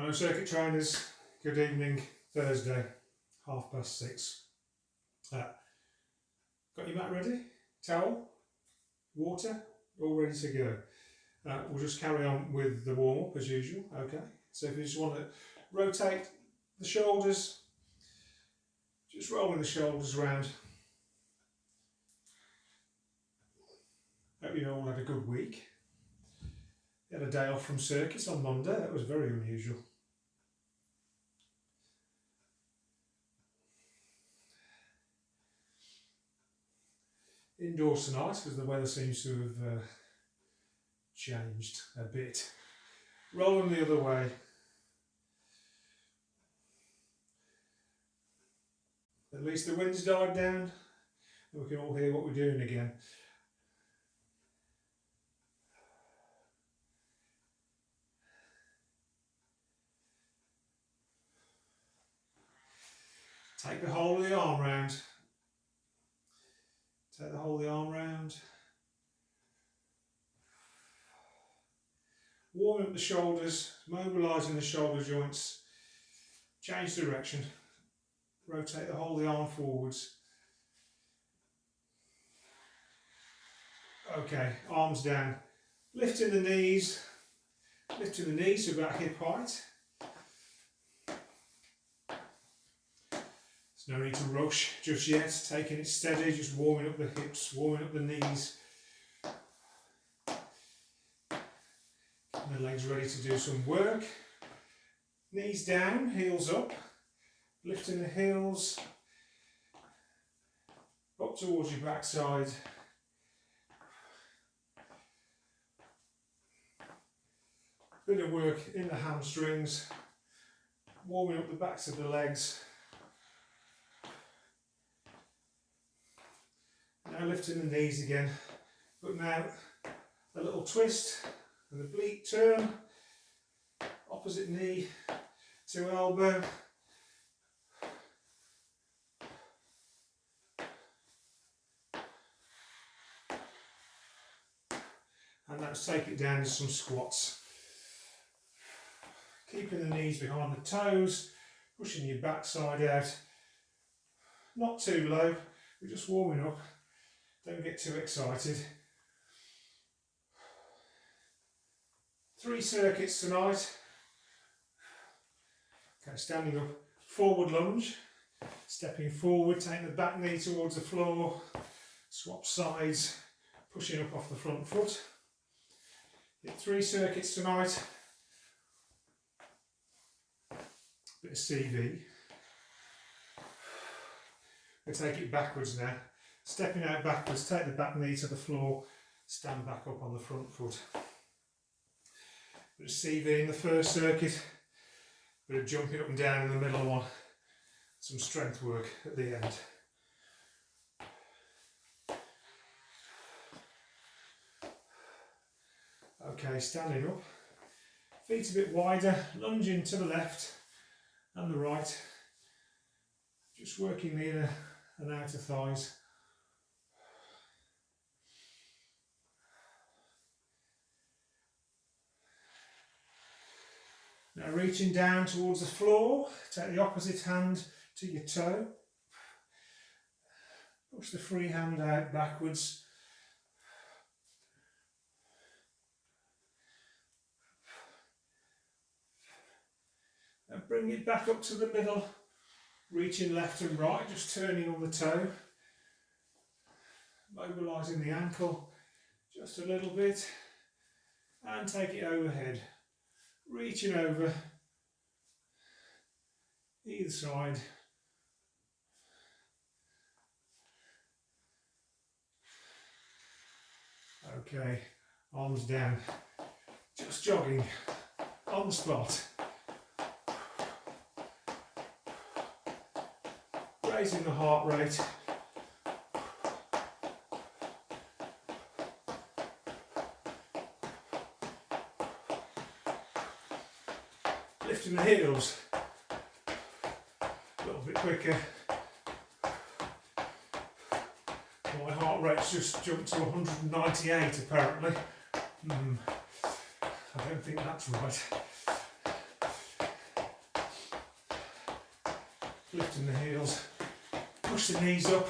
Hello circuit trainers, good evening, Thursday, 6:30. Got your mat ready? Towel? Water? All ready to go. We'll just carry on with the warm up as usual, okay? So if you just want to rotate the shoulders, just rolling the shoulders around. Hope you all had a good week. Had a day off from circuits on Monday, that was very unusual. Indoors tonight because the weather seems to have changed a bit. Rolling the other way. At least the wind's died down and we can all hear what we're doing again. Take the whole of the arm round. Take the whole of the arm round. Warming up the shoulders, mobilising the shoulder joints. Change direction. Rotate the whole of the arm forwards. Okay, arms down. Lifting the knees to about hip height. There's no need to rush just yet, taking it steady, just warming up the hips, warming up the knees. And the legs ready to do some work. Knees down, heels up, lifting the heels up towards your backside. Bit of work in the hamstrings, warming up the backs of the legs. Now lifting the knees again, but now a little twist and a oblique turn, opposite knee to elbow. And let's take it down to some squats. Keeping the knees behind the toes, pushing your backside out. Not too low, we're just warming up. Don't get too excited. 3 circuits tonight. Okay, standing up, forward lunge. Stepping forward, taking the back knee towards the floor. Swap sides, pushing up off the front foot. Hit 3 circuits tonight. Bit of CV. We'll take it backwards now. Stepping out backwards, take the back knee to the floor, stand back up on the front foot. Bit of CV in the first circuit, bit of jumping up and down in the middle one, some strength work at the end. Okay, standing up, feet a bit wider, lunging to the left and the right, just working the inner and outer thighs. Now reaching down towards the floor, take the opposite hand to your toe, push the free hand out backwards. And bring it back up to the middle, reaching left and right, just turning on the toe, mobilising the ankle just a little bit, and take it overhead. Reaching over either side. Okay, arms down, just jogging on the spot. Raising the heart rate. Lifting the heels a little bit quicker. My heart rate's just jumped to 198 apparently. I don't think that's right. lifting the heels, push the knees up.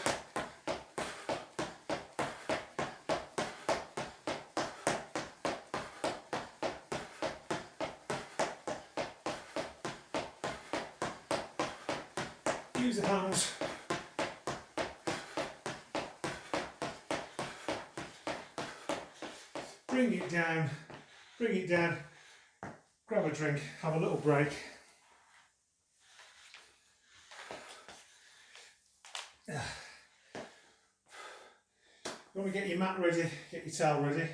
Use the hands. Bring it down, grab a drink, have a little break. You want to get your mat ready, get your towel ready,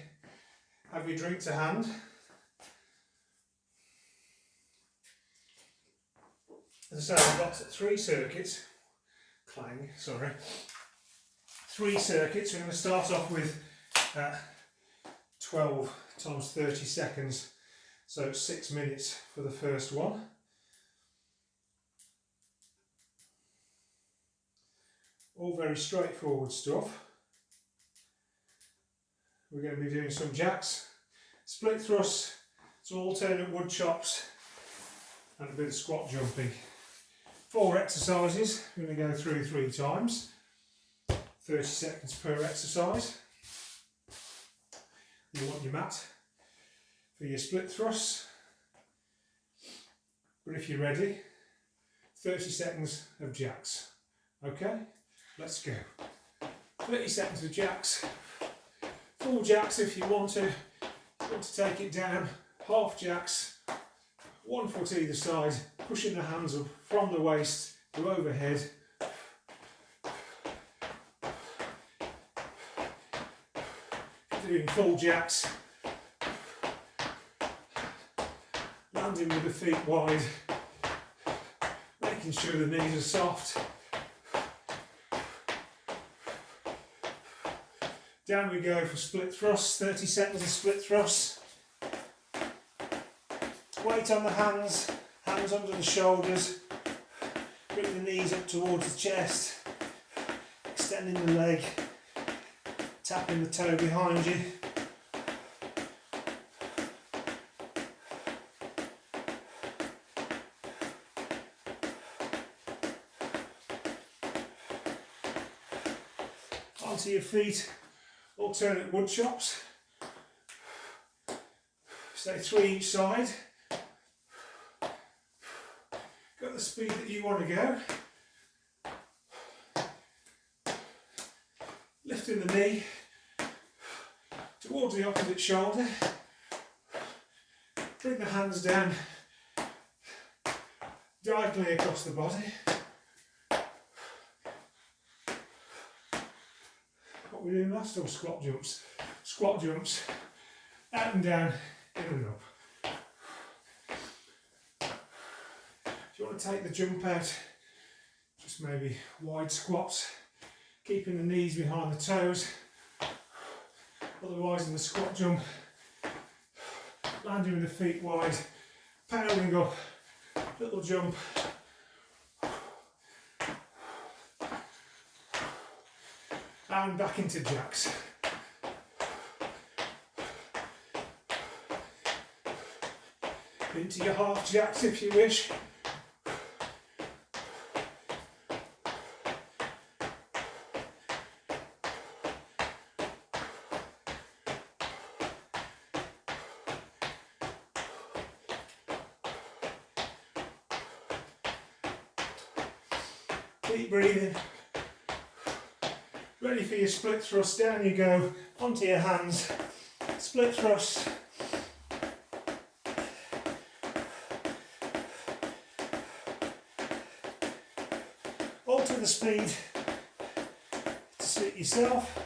have your drink to hand. As I say, I've got 3 circuits, three circuits. We're going to start off with 12 times 30 seconds, so 6 minutes for the first one. All very straightforward stuff. We're going to be doing some jacks, split thrusts, some alternate wood chops and a bit of squat jumping. 4 exercises, we're going to go through 3 times, 30 seconds per exercise. You want your mat for your split thrusts, but if you're ready, 30 seconds of jacks. Okay, let's go. 30 seconds of jacks, full jacks if you want to take it down, half jacks, 1 foot either side, pushing the hands up from the waist to overhead. Doing full jacks, landing with the feet wide, making sure the knees are soft. Down we go for split thrusts, 30 seconds of split thrusts. Weight on the hands, hands under the shoulders, bring the knees up towards the chest, extending the leg, tapping the toe behind you. Onto your feet, alternate wood chops. Say 3 each side. Got the speed that you want to go. Lifting the knee towards the opposite shoulder. Bring the hands down diagonally across the body. What we're doing last, or squat jumps. Squat jumps, out and down, in and up. If you want to take the jump out, just maybe wide squats, keeping the knees behind the toes. Otherwise in the squat jump, landing with the feet wide, pounding up, little jump. And back into jacks. Into your half jacks if you wish. Keep breathing. Ready for your split thrust, down you go, onto your hands, split thrust. Alter the speed to suit yourself.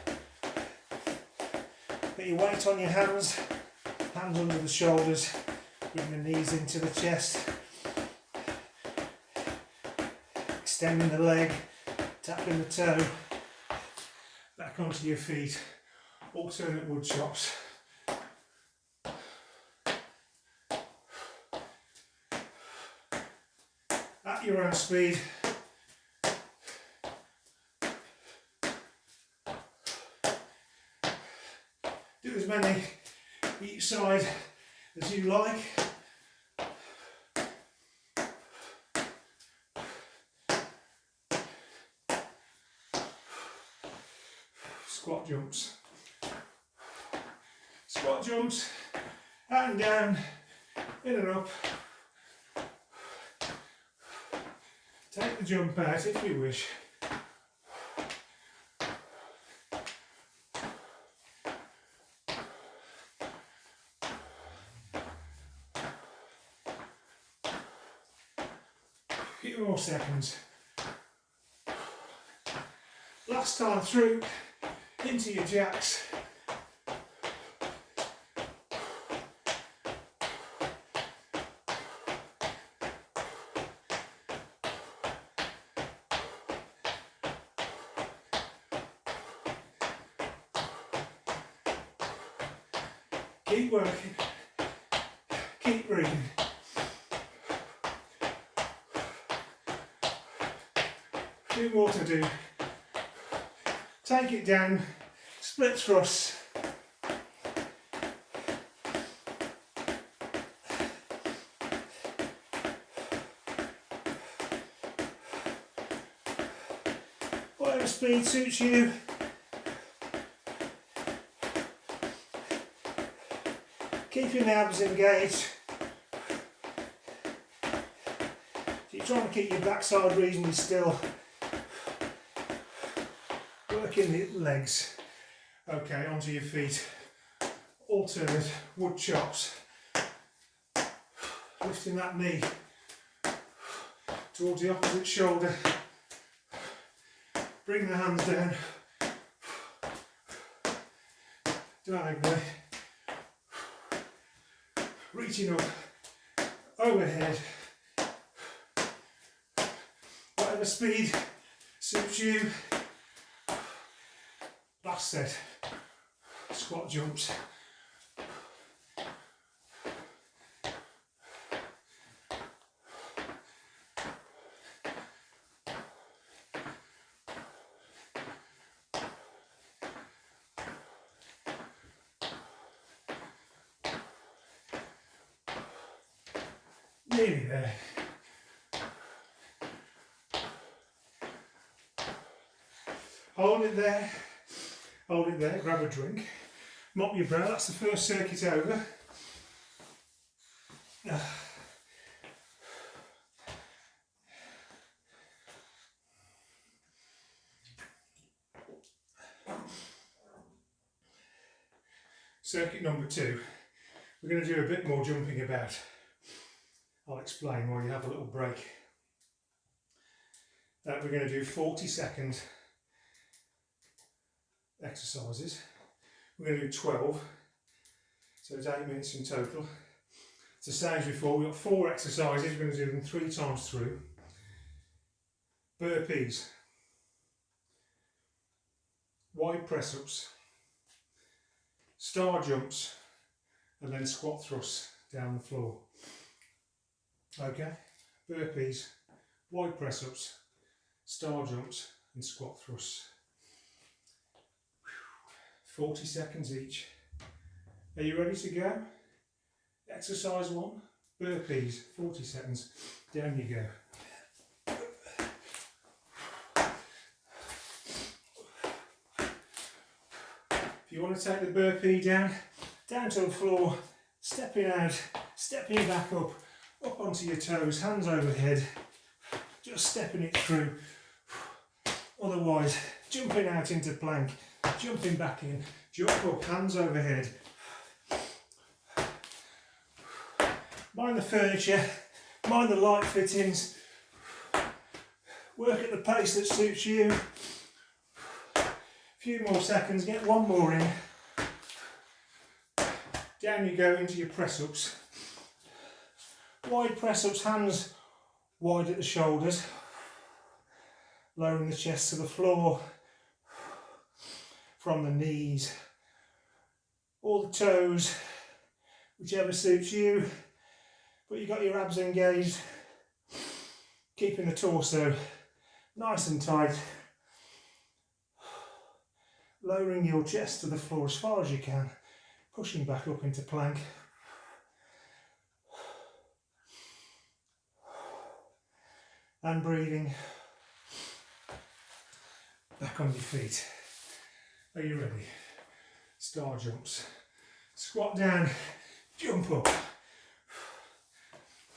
Put your weight on your hands, hands under the shoulders, bring the knees into the chest. Extending the leg, tapping the toe. Back onto your feet, alternate wood chops. At your own speed. Do as many each side as you like. squat jumps. Squat jumps, and down, in and up. Take the jump out if you wish. A few more seconds. Last time through, into your jacks. Keep working, keep breathing. A few more to do. Take it down, split thrusts. Whatever speed suits you. Keep your abs engaged. If you're trying to keep your backside reasonably still, working the legs. Okay, onto your feet. Alternate wood chops. Lifting that knee towards the opposite shoulder. Bring the hands down. Diagonally. Reaching up, overhead, whatever speed suits you. Last set, squat jumps. Nearly there. Hold it there, grab a drink, mop your brow, that's the first circuit over. Circuit number 2, we're going to do a bit more jumping about. I'll explain while you have a little break. We're going to do 40-second exercises. We're going to do 12, so it's 8 minutes in total. It's the same as before. We've got 4 exercises, we're going to do them 3 times through. Burpees, wide press-ups, star jumps, and then squat thrusts down the floor. Okay, burpees, wide press-ups, star jumps and squat thrusts. 40 seconds each. Are you ready to go? Exercise 1, burpees, 40 seconds. Down you go. If you want to take the burpee down to the floor, stepping out, stepping back up onto your toes, hands overhead, just stepping it through. Otherwise, jumping out into plank, jumping back in, jump up, hands overhead. Mind the furniture, mind the light fittings. Work at the pace that suits you. A few more seconds, get 1 more in. Down you go into your press-ups. Wide press-ups, hands wide at the shoulders. Lowering the chest to the floor. From the knees. All the toes, whichever suits you. But you've got your abs engaged. Keeping the torso nice and tight. Lowering your chest to the floor as far as you can. Pushing back up into plank. And breathing. Back on your feet. Are you ready? Star jumps. Squat down, jump up.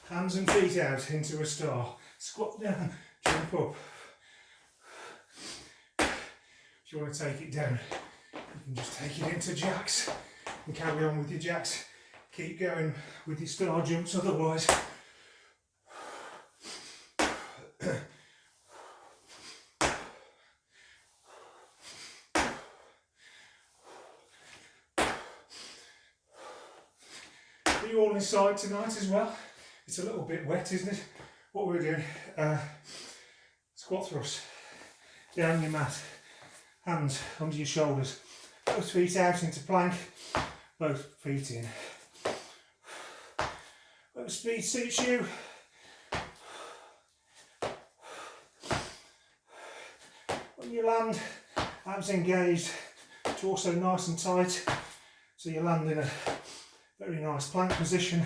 Hands and feet out into a star. Squat down, jump up. If you want to take it down, you can just take it into jacks and carry on with your jacks. Keep going with your star jumps otherwise. Are you all inside tonight as well? It's a little bit wet, isn't it? What we're doing, squat thrust, down your mat, hands under your shoulders, both feet out into plank, both feet in. Whatever speed suits you. When you land, abs engaged, torso nice and tight, so you land in a very nice plank position.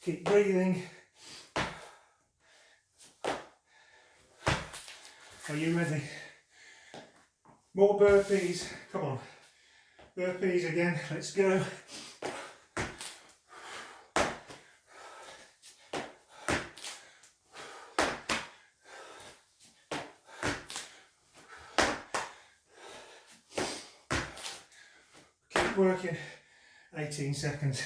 Keep breathing. Are you ready? More burpees, come on. Burpees again, let's go. Keep working, 18 seconds.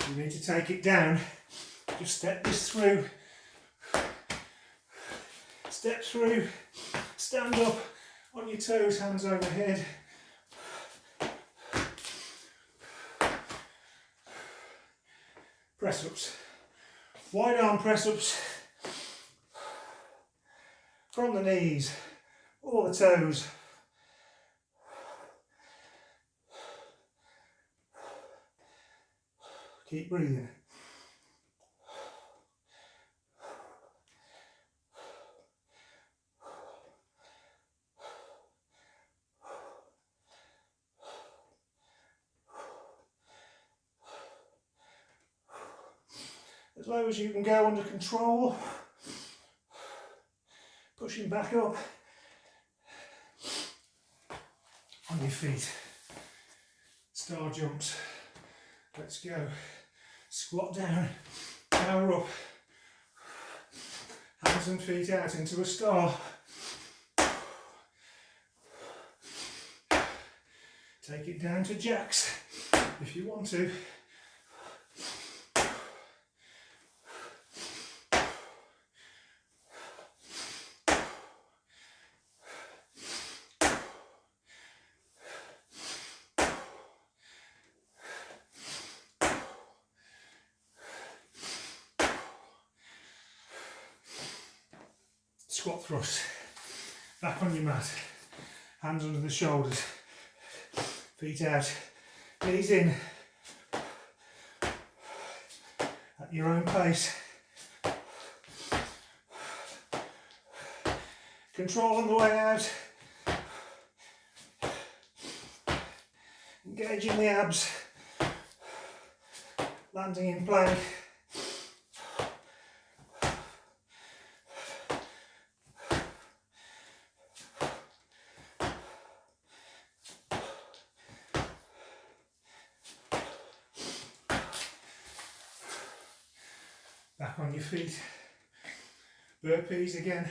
You need to take it down, just step this through. Step through, stand up on your toes, hands overhead. Press ups, wide arm press ups from the knees or the toes. Keep breathing. As low as you can go under control. Pushing back up. On your feet. Star jumps. Let's go. Squat down. Power up. Hands and feet out into a star. Take it down to jacks if you want to. Squat thrust, back on your mat, hands under the shoulders, feet out, knees in, at your own pace. Control on the way out, engaging the abs, landing in plank. Back on your feet. Burpees again.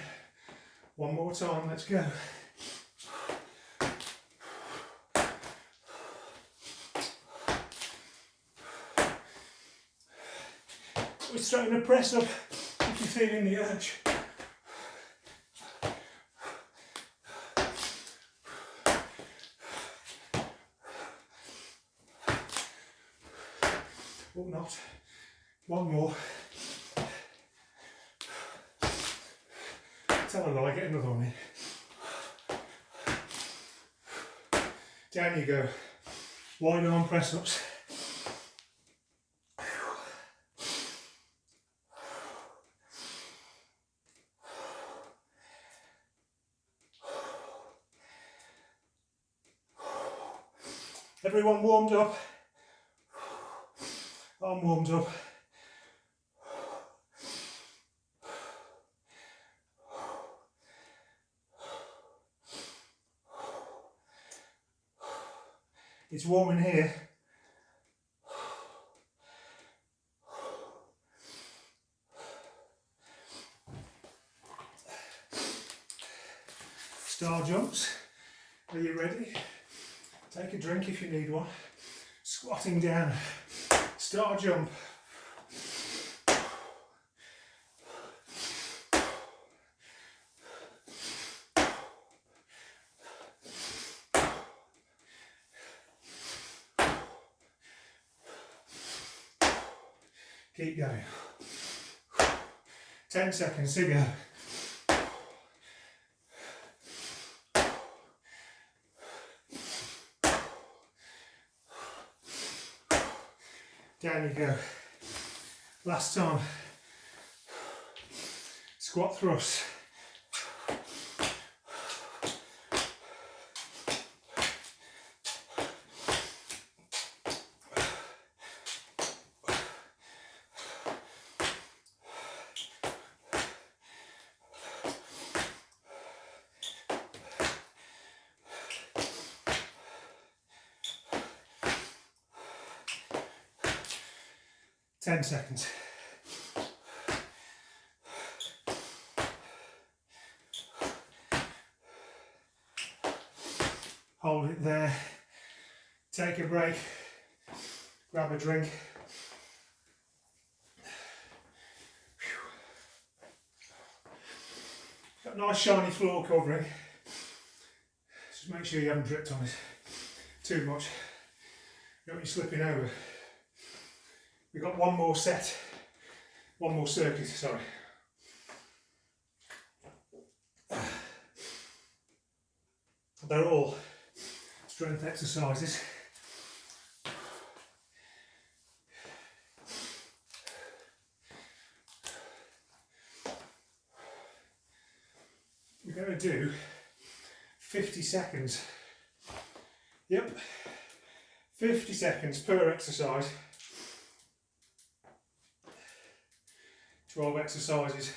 One more time, let's go. We're throwing a press up if you're feeling the urge. Or not. One more. Tell a lie, get another one in. Down you go. Wide arm press ups. Everyone warmed up. I'm warmed up. It's warm in here. Star jumps. Are you ready? Take a drink if you need one. Squatting down. Star jump. Keep going. 10 seconds to go. Down you go. Last time. Squat thrust. Ten seconds. Hold it there. Take a break. Grab a drink. Got a nice shiny floor covering. Just make sure you haven't dripped on it too much. You don't want you slipping over. We've got one more set, one more circuit, sorry. They're all strength exercises. We're going to do 50 seconds. Yep, 50 seconds per exercise. 12 exercises,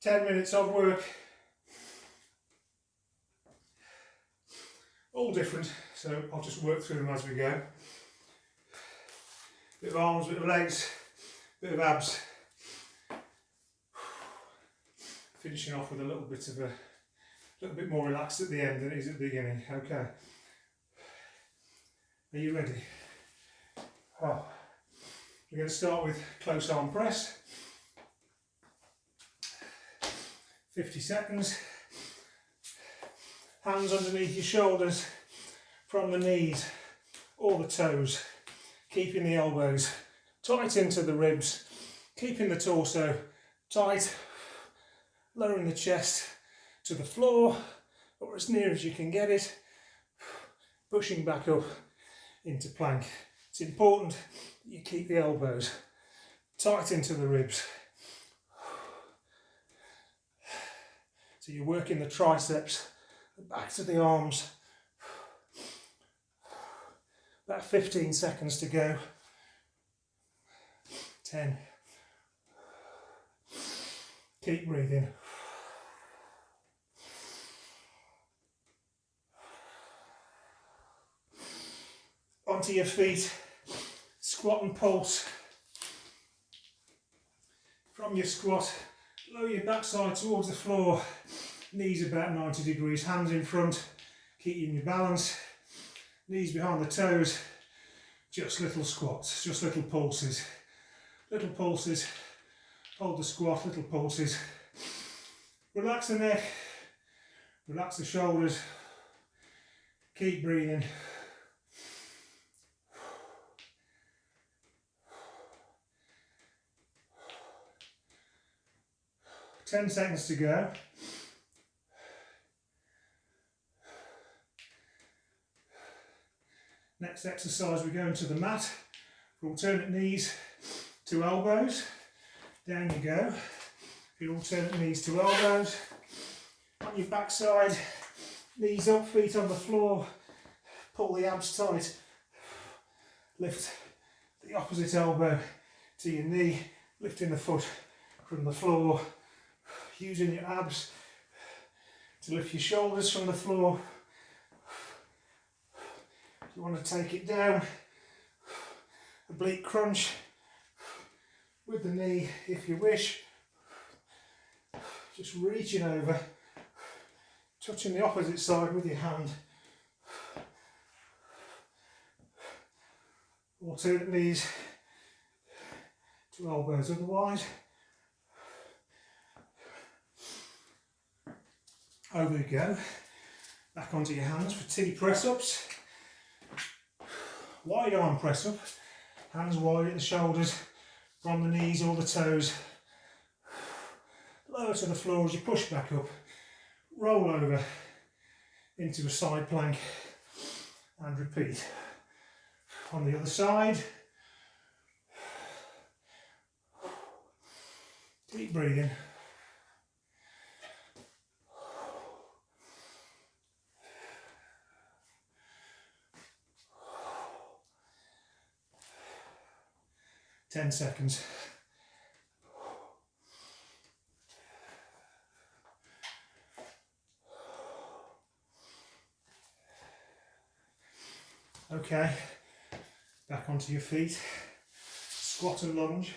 10 minutes of work, all different, so I'll just work through them as we go. Bit of arms, bit of legs, bit of abs. Finishing off with a little bit more relaxed at the end than it is at the beginning. Okay. Are you ready? Oh. We're going to start with close arm press. 50 seconds. Hands underneath your shoulders from the knees or the toes. Keeping the elbows tight into the ribs. Keeping the torso tight. Lowering the chest to the floor or as near as you can get it. Pushing back up into plank. It's important that you keep the elbows tight into the ribs. So you're working the triceps, the backs of the arms. About 15 seconds to go. 10. Keep breathing. Onto your feet. Squat and pulse. From your squat, lower your backside towards the floor. Knees about 90 degrees, hands in front, keeping your balance. Knees behind the toes. Just little squats, just little pulses. Little pulses. Hold the squat, little pulses. Relax the neck. Relax the shoulders. Keep breathing. Ten seconds to go. Next exercise, we go into the mat for alternate knees to elbows. Down you go. Your alternate knees to elbows. On your backside, knees up, feet on the floor. Pull the abs tight. Lift the opposite elbow to your knee, lifting the foot from the floor. Using your abs to lift your shoulders from the floor. You want to take it down, oblique crunch with the knee if you wish, just reaching over, touching the opposite side with your hand, alternate knees to elbows otherwise. Over you go, back onto your hands for T press ups. Wide arm press up, hands wide at the shoulders, from the knees or the toes. Lower to the floor as you push back up, roll over into a side plank and repeat. On the other side, keep breathing. Ten seconds. Okay, back onto your feet, squat and lunge.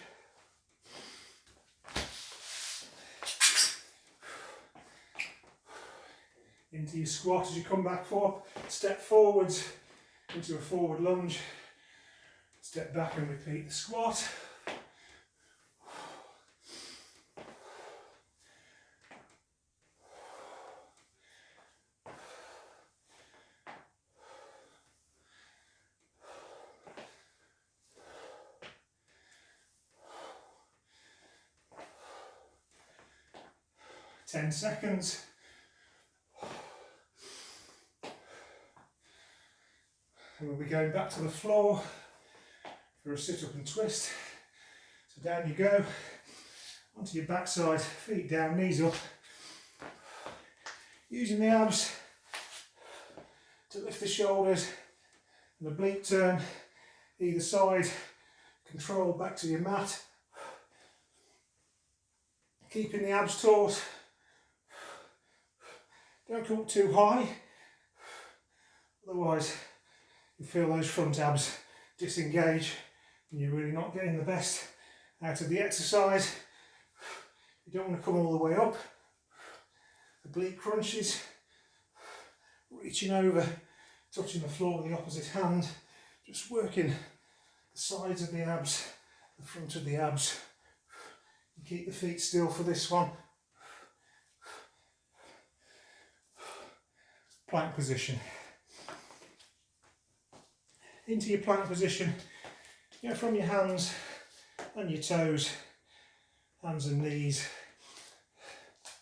Into your squat as you come back up, step forwards into a forward lunge, step back and repeat the squat. Ten seconds. And we'll be going back to the floor for a sit up and twist. So down you go, onto your backside, feet down, knees up. Using the abs to lift the shoulders, and oblique turn either side, control back to your mat. Keeping the abs taut. Don't come up too high, otherwise you feel those front abs disengage and you're really not getting the best out of the exercise. You don't want to come all the way up. Oblique crunches, reaching over, touching the floor with the opposite hand, just working the sides of the abs, the front of the abs. You keep the feet still for this one. Plank position. Into your plank position, from your hands and your toes, hands and knees,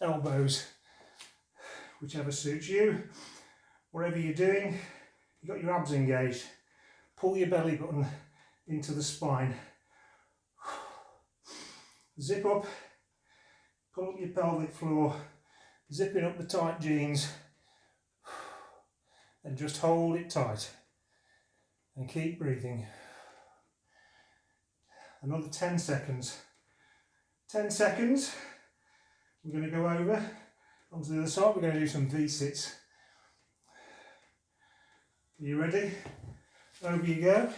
elbows, whichever suits you. Whatever you're doing, you've got your abs engaged. Pull your belly button into the spine. Zip up, pull up your pelvic floor, zipping up the tight jeans, and just hold it tight and keep breathing. Another 10 seconds. 10 seconds. We're going to go over onto the other side. We're going to do some V-sits. Are you ready? Over you go.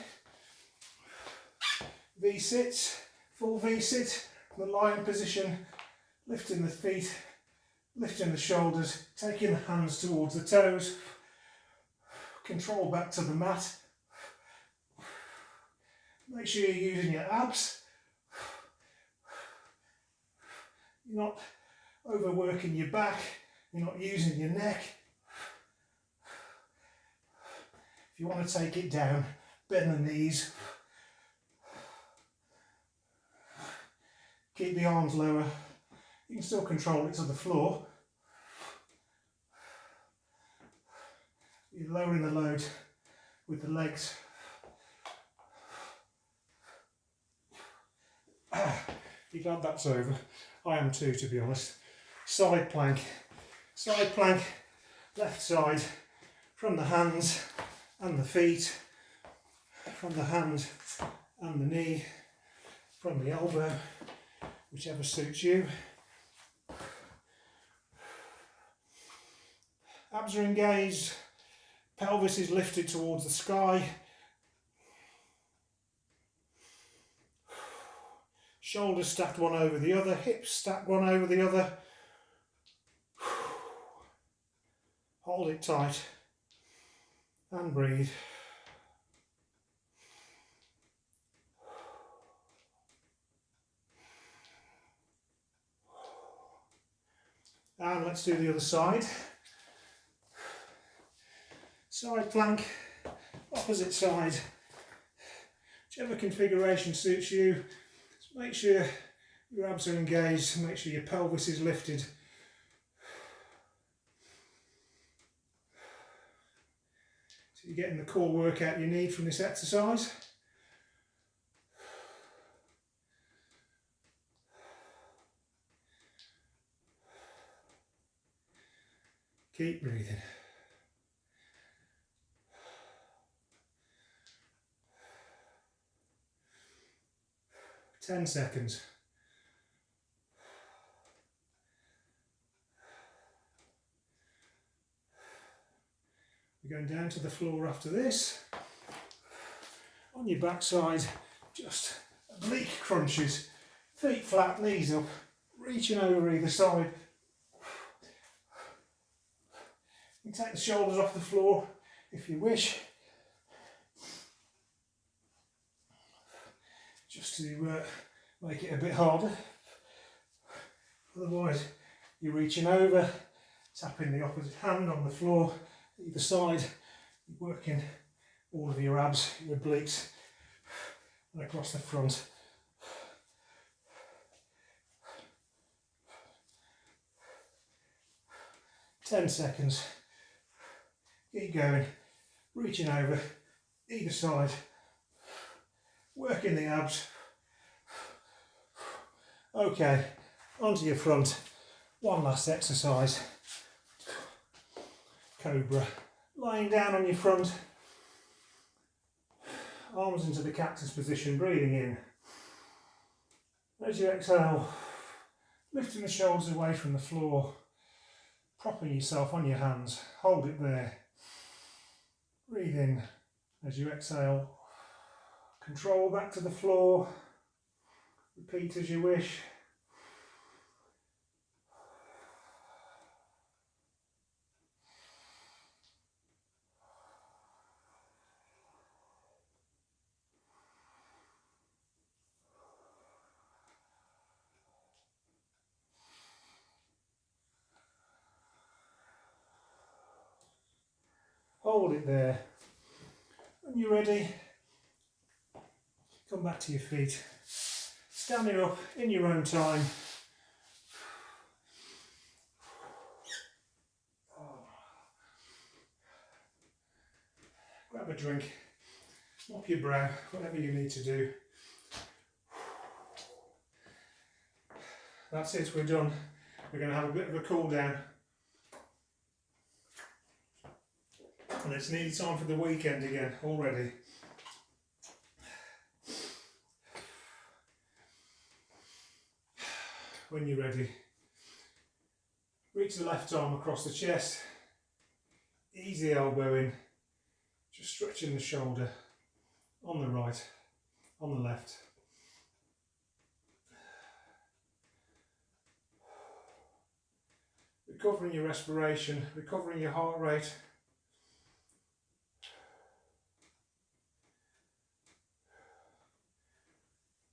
V-sits, full V-sit, the lying position, lifting the feet, lifting the shoulders, taking the hands towards the toes. Control back to the mat. Make sure you're using your abs. You're not overworking your back. You're not using your neck. If you want to take it down, bend the knees. Keep the arms lower. You can still control it to the floor. You're lowering the load with the legs. You're glad that's over. I am too, to be honest. Side plank, left side, from the hands and the feet, from the hand and the knee, from the elbow, whichever suits you. Abs are engaged, Pelvis is lifted towards the sky. Shoulders stacked one over the other, hips stacked one over the other. Hold it tight and breathe. And let's do the other side. Side plank, opposite side. Whichever configuration suits you. Just make sure your abs are engaged, make sure your pelvis is lifted. So you're getting the core workout you need from this exercise. Keep breathing. 10 seconds. We're going down to the floor after this. On your backside, just oblique crunches, feet flat, knees up, reaching over either side. You can take the shoulders off the floor if you wish, just to make it a bit harder. Otherwise, you're reaching over, tapping the opposite hand on the floor, either side, you're working all of your abs, your obliques, and across the front. Ten seconds. Keep going, reaching over, either side, working the abs. Okay, onto your front. One last exercise. Cobra. Lying down on your front. Arms into the cactus position, breathing in. As you exhale, lifting the shoulders away from the floor, propping yourself on your hands. Hold it there. Breathe in as you exhale. Control back to the floor. Repeat as you wish. Hold it there. When you're ready, come back to your feet. Standing up in your own time. Grab a drink, mop your brow, whatever you need to do. That's it, we're done. We're going to have a bit of a cool down. And it's nearly time for the weekend again, already. When you're ready, reach the left arm across the chest, ease the elbow in, just stretching the shoulder on the right, on the left. Recovering your respiration, recovering your heart rate.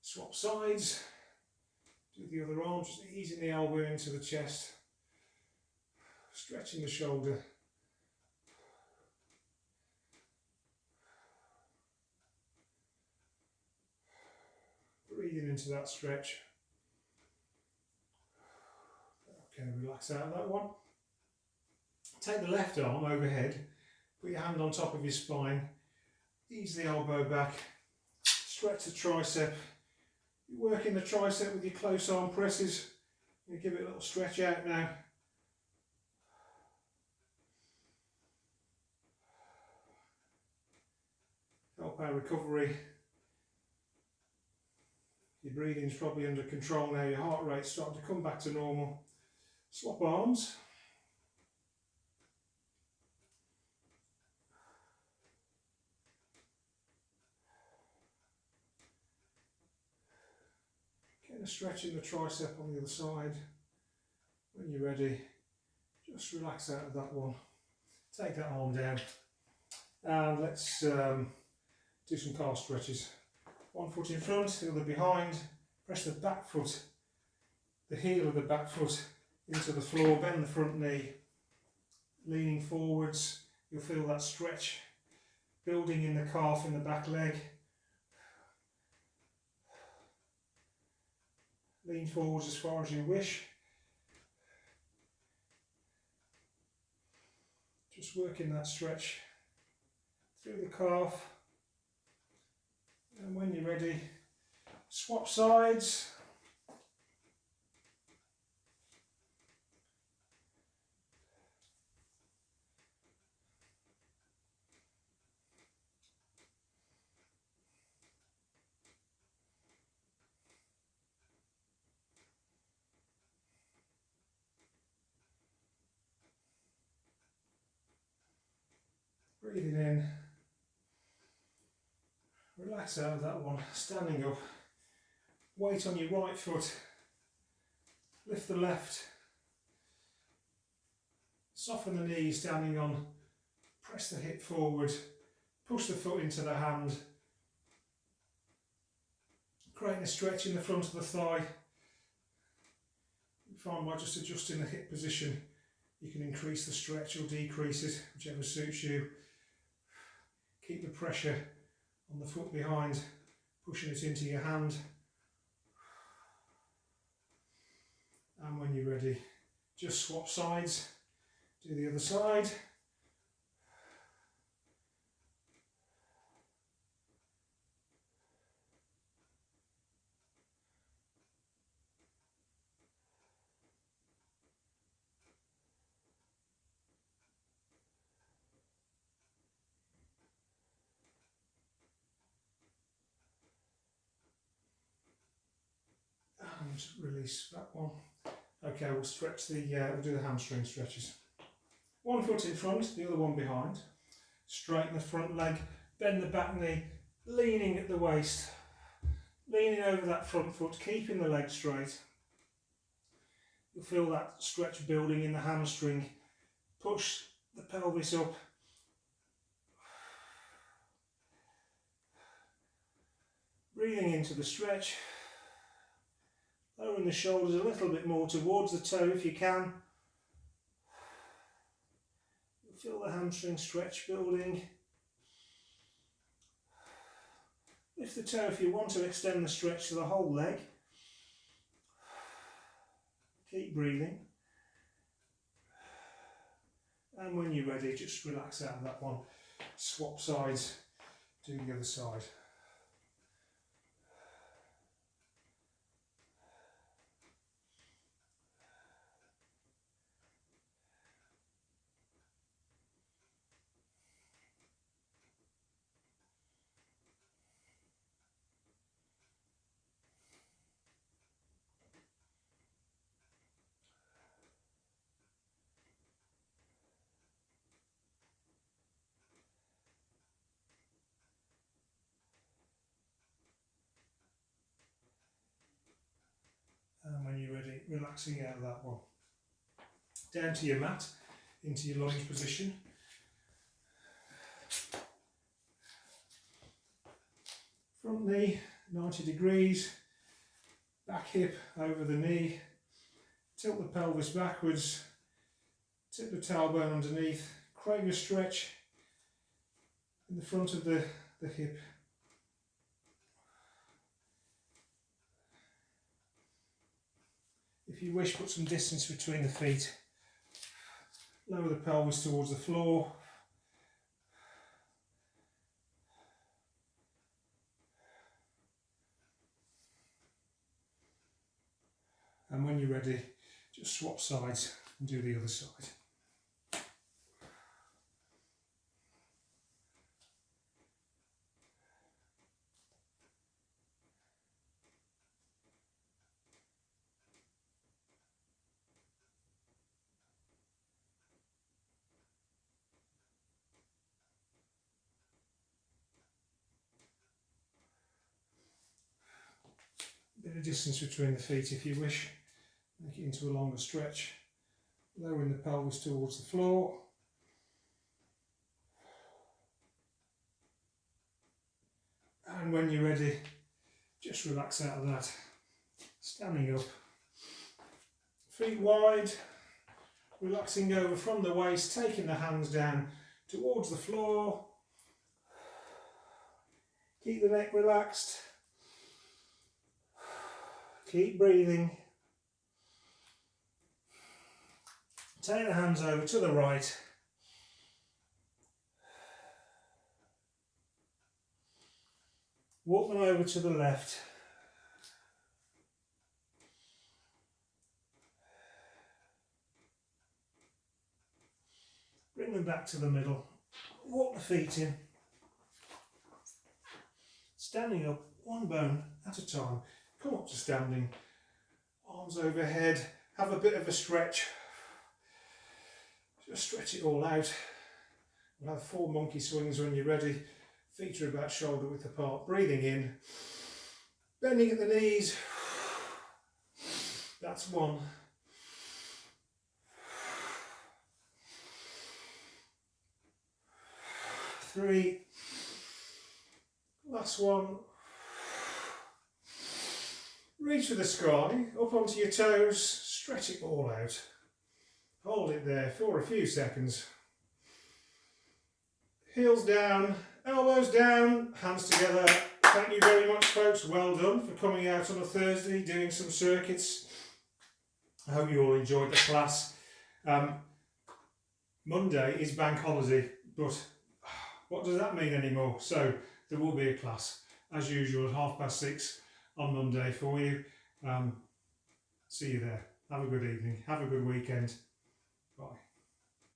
Swap sides, do the other arm, just easing the elbow into the chest, stretching the shoulder. Breathing into that stretch. Okay, relax out of that one. Take the left arm overhead, put your hand on top of your spine, ease the elbow back, stretch the tricep. You're working the tricep with your close arm presses. You give it a little stretch out now. Help our recovery. Your breathing's probably under control now. Your heart rate's starting to come back to normal. Swap arms. Getting a stretch in the tricep on the other side. When you're ready, just relax out of that one. Take that arm down and let's do some calf stretches. One foot in front, the other behind. Press the back foot, the heel of the back foot into the floor, bend the front knee, leaning forwards. You'll feel that stretch building in the calf in the back leg. Lean forwards as far as you wish. Just working that stretch through the calf. And when you're ready, swap sides. Breathing in. Relax out of that one. Standing up. Weight on your right foot. Lift the left. Soften the knees, standing on. Press the hip forward. Push the foot into the hand. Creating a stretch in the front of the thigh. You find by just adjusting the hip position, you can increase the stretch or decrease it, whichever suits you. Keep the pressure on the foot behind, pushing it into your hand. And when you're ready, just swap sides. Do the other side. And release that one. Okay, we'll stretch we'll do the hamstring stretches. One foot in front, the other one behind. Straighten the front leg, bend the back knee, leaning at the waist. Leaning over that front foot, keeping the leg straight. You'll feel that stretch building in the hamstring. Push the pelvis up. Breathing into the stretch. Lowering the shoulders a little bit more towards the toe if you can. You'll feel the hamstring stretch building. Lift the toe if you want to extend the stretch to the whole leg. Keep breathing. And when you're ready, just relax out of that one. Swap sides, do the other side. And when you're ready, relaxing out of that one. Down to your mat, into your lunge position. Front knee, 90 degrees. Back hip over the knee. Tilt the pelvis backwards. Tip the tailbone underneath. Create a stretch in the front of the hip. If you wish, put some distance between the feet. Lower the pelvis towards the floor. And when you're ready, just swap sides and do the other side. Bit of distance between the feet if you wish. Make it into a longer stretch. Lowering the pelvis towards the floor. And when you're ready, just relax out of that. Standing up. Feet wide. Relaxing over from the waist, taking the hands down towards the floor. Keep the neck relaxed. Keep breathing. Take the hands over to the right. Walk them over to the left. Bring them back to the middle. Walk the feet in. Standing up, one bone at a time. Come up to standing. Arms overhead. Have a bit of a stretch. Just stretch it all out. We'll have 4 monkey swings when you're ready. Feet are about shoulder width apart. Breathing in. Bending at the knees. That's 1. 3. Last one. Reach for the sky, up onto your toes, stretch it all out. Hold it there for a few seconds. Heels down, elbows down, hands together. Thank you very much, folks. Well done for coming out on a Thursday, doing some circuits. I hope you all enjoyed the class. Monday is bank holiday, but what does that mean anymore? So there will be a class, as usual, at 6:30 on Monday for you. See you there. Have a good evening. Have a good weekend. Bye.